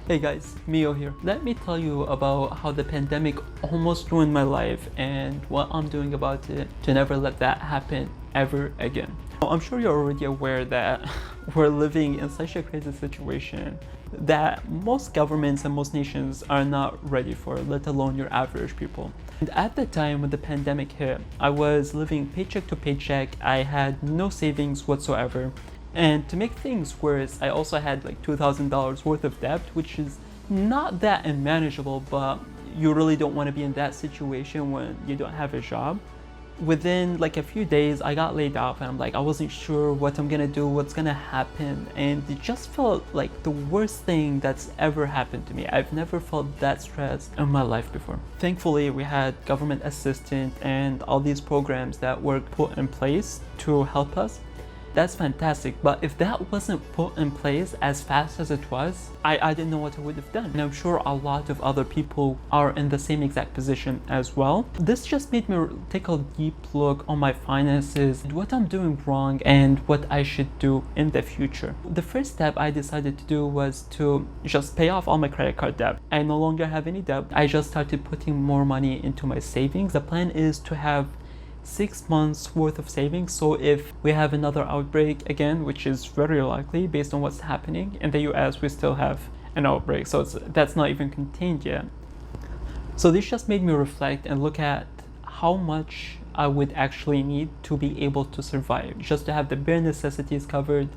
Hey guys, Mio here. Let me tell you about how the pandemic almost ruined my life and what I'm doing about it to never let that happen ever again. I'm sure you're already aware that we're living in such a crazy situation that most governments and most nations are not ready for, let alone your average people. And at the time when the pandemic hit, I was living paycheck to paycheck. I had no savings whatsoever. And to make things worse, I also had like $2,000 worth of debt, which is not that unmanageable, but you really don't want to be in that situation when you don't have a job. Within like a few days, I got laid off and I wasn't sure what I'm gonna do, what's gonna happen. And it just felt like the worst thing that's ever happened to me. I've never felt that stressed in my life before. Thankfully, we had government assistance and all these programs that were put in place to help us. That's fantastic, but if that wasn't put in place as fast as it was, I didn't know what I would have done. And I'm sure a lot of other people are in the same exact position as well. This just made me take a deep look on my finances, what I'm doing wrong and what I should do in the future. The first step I decided to do was to just pay off all my credit card debt. I no longer have any debt. I just started putting more money into my savings. The plan is to have 6 months worth of savings, so if we have another outbreak again, which is very likely based on what's happening in the US, we still have an outbreak, so that's not even contained yet. So this just made me reflect and look at how much I would actually need to be able to survive, just to have the bare necessities covered,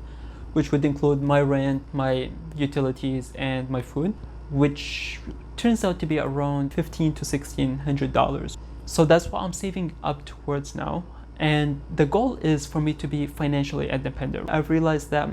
which would include my rent, my utilities, and my food, which turns out to be around $1,500 to $1,600. So that's what I'm saving up towards now. And the goal is for me to be financially independent. I've realized that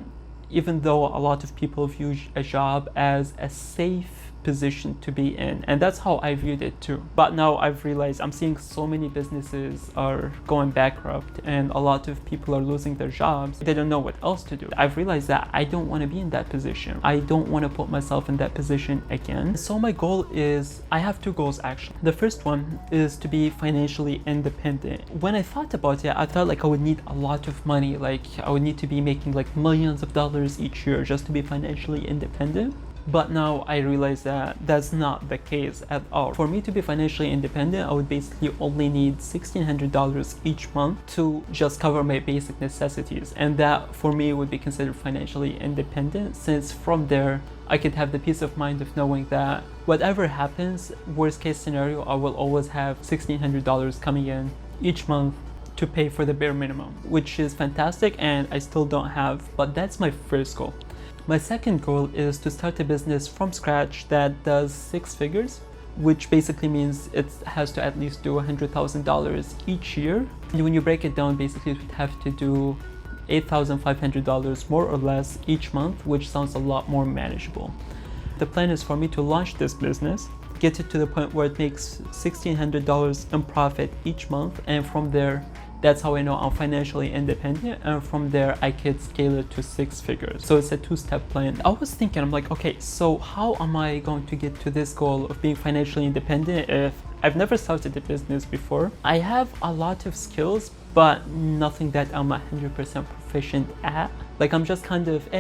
even though a lot of people view a job as a safe position to be in, and that's how I viewed it too. But now I've realized I'm seeing so many businesses are going bankrupt and a lot of people are losing their jobs. They don't know what else to do. I've realized that I don't want to be in that position. I don't want to put myself in that position again. So my goal is, I have two goals actually. The first one is to be financially independent. When I thought about it, I thought like I would need a lot of money. Like I would need to be making like millions of dollars each year just to be financially independent. But now I realize that that's not the case at all. For me to be financially independent, I would basically only need $1,600 each month to just cover my basic necessities. And that for me would be considered financially independent, since from there, I could have the peace of mind of knowing that whatever happens, worst case scenario, I will always have $1,600 coming in each month to pay for the bare minimum, which is fantastic and I still don't have, but that's my first goal. My second goal is to start a business from scratch that does 6 figures, which basically means it has to at least do $100,000 each year. And when you break it down, basically it would have to do $8,500 more or less each month, which sounds a lot more manageable. The plan is for me to launch this business, get it to the point where it makes $1,600 in profit each month, and from there, that's how I know I'm financially independent, and from there I could scale it to 6 figures. So it's a 2-step plan. I was thinking, I'm like, okay, so how am I going to get to this goal of being financially independent if I've never started a business before? I have a lot of skills, but nothing that I'm 100% proficient at. Like I'm just kind of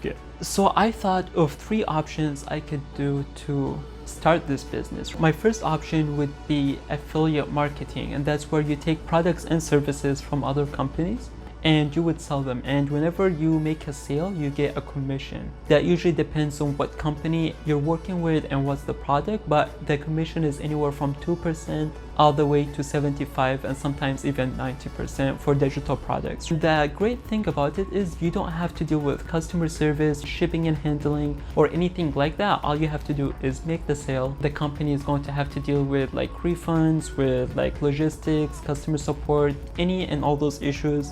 good. So I thought of 3 options I could do to start this business. My first option would be affiliate marketing, and that's where you take products and services from other companies and you would sell them, and whenever you make a sale you get a commission. That usually depends on what company you're working with and what's the product, but the commission is anywhere from 2% all the way to 75% and sometimes even 90% for digital products. The great thing about it is you don't have to deal with customer service, shipping and handling, or anything like that. All you have to do is make the sale. The company is going to have to deal with like refunds, with like logistics, customer support, any and all those issues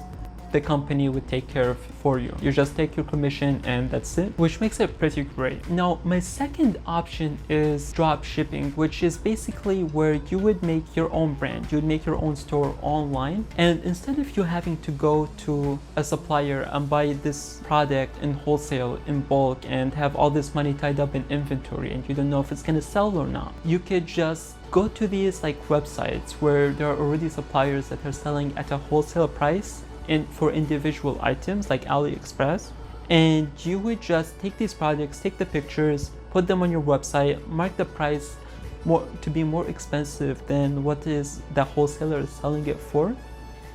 the company would take care of for you. You just take your commission and that's it, which makes it pretty great. Now, my second option is drop shipping, which is basically where you would make your own brand. You would make your own store online, and instead of you having to go to a supplier and buy this product in wholesale in bulk and have all this money tied up in inventory and you don't know if it's gonna sell or not, you could just go to these like websites where there are already suppliers that are selling at a wholesale price for individual items like AliExpress, and you would just take these products, take the pictures, put them on your website, mark the price to be more expensive than what is the wholesaler is selling it for,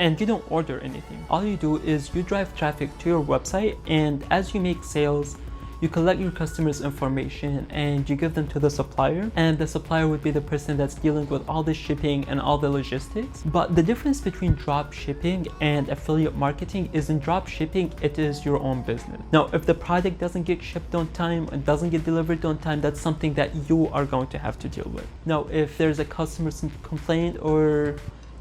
and you don't order anything. All you do is you drive traffic to your website, and as you make sales, you collect your customers' information and you give them to the supplier, and the supplier would be the person that's dealing with all the shipping and all the logistics. But the difference between drop shipping and affiliate marketing is in drop shipping, it is your own business. Now, if the product doesn't get shipped on time and doesn't get delivered on time, that's something that you are going to have to deal with. Now, if there's a customer complaint or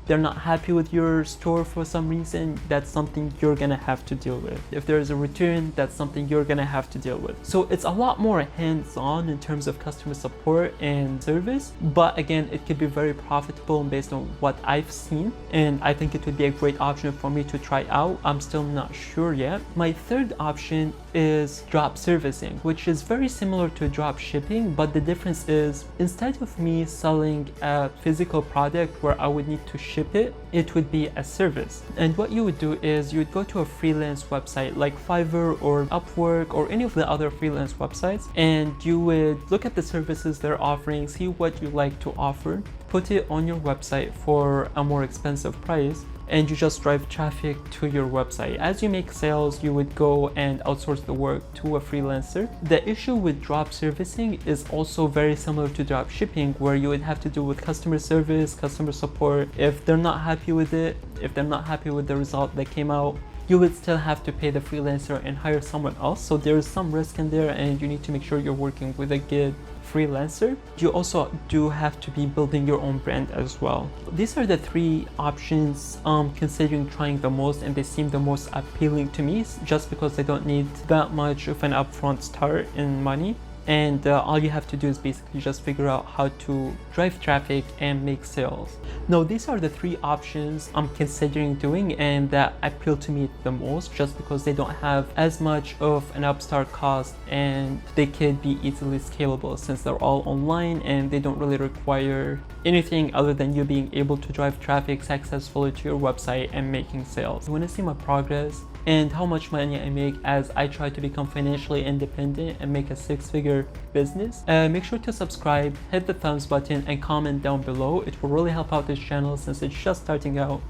they're not happy with your store for some reason, that's something you're gonna have to deal with. If there's a return, that's something you're gonna have to deal with. So it's a lot more hands-on in terms of customer support and service, but again, it could be very profitable based on what I've seen, and I think it would be a great option for me to try out. I'm still not sure yet. My third option is drop servicing, which is very similar to drop shipping, but the difference is instead of me selling a physical product where I would need to ship it would be a service. And what you would do is you would go to a freelance website like Fiverr or Upwork or any of the other freelance websites, and you would look at the services they're offering, see what you like to offer, put it on your website for a more expensive price, and you just drive traffic to your website. As you make sales, you would go and outsource the work to a freelancer. The issue with drop servicing is also very similar to drop shipping, where you would have to deal with customer service, customer support. If they're not happy with it, if they're not happy with the result that came out, you would still have to pay the freelancer and hire someone else. So there is some risk in there, and you need to make sure you're working with a good freelancer. You also do have to be building your own brand as well. These are the three options I'm considering trying the most, and they seem the most appealing to me just because they don't need that much of an upfront start in money. And all you have to do is basically just figure out how to drive traffic and make sales. Now, these are the three options I'm considering doing and that appeal to me the most, just because they don't have as much of an upstart cost and they could be easily scalable since they're all online and they don't really require anything other than you being able to drive traffic successfully to your website and making sales. You want to see my progress and how much money I make as I try to become financially independent and make a six-figure business, make sure to subscribe, hit the thumbs button, and comment down below. It will really help out this channel since it's just starting out,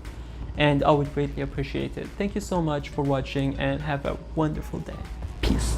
and I would greatly appreciate it. Thank you so much for watching and have a wonderful day. Peace.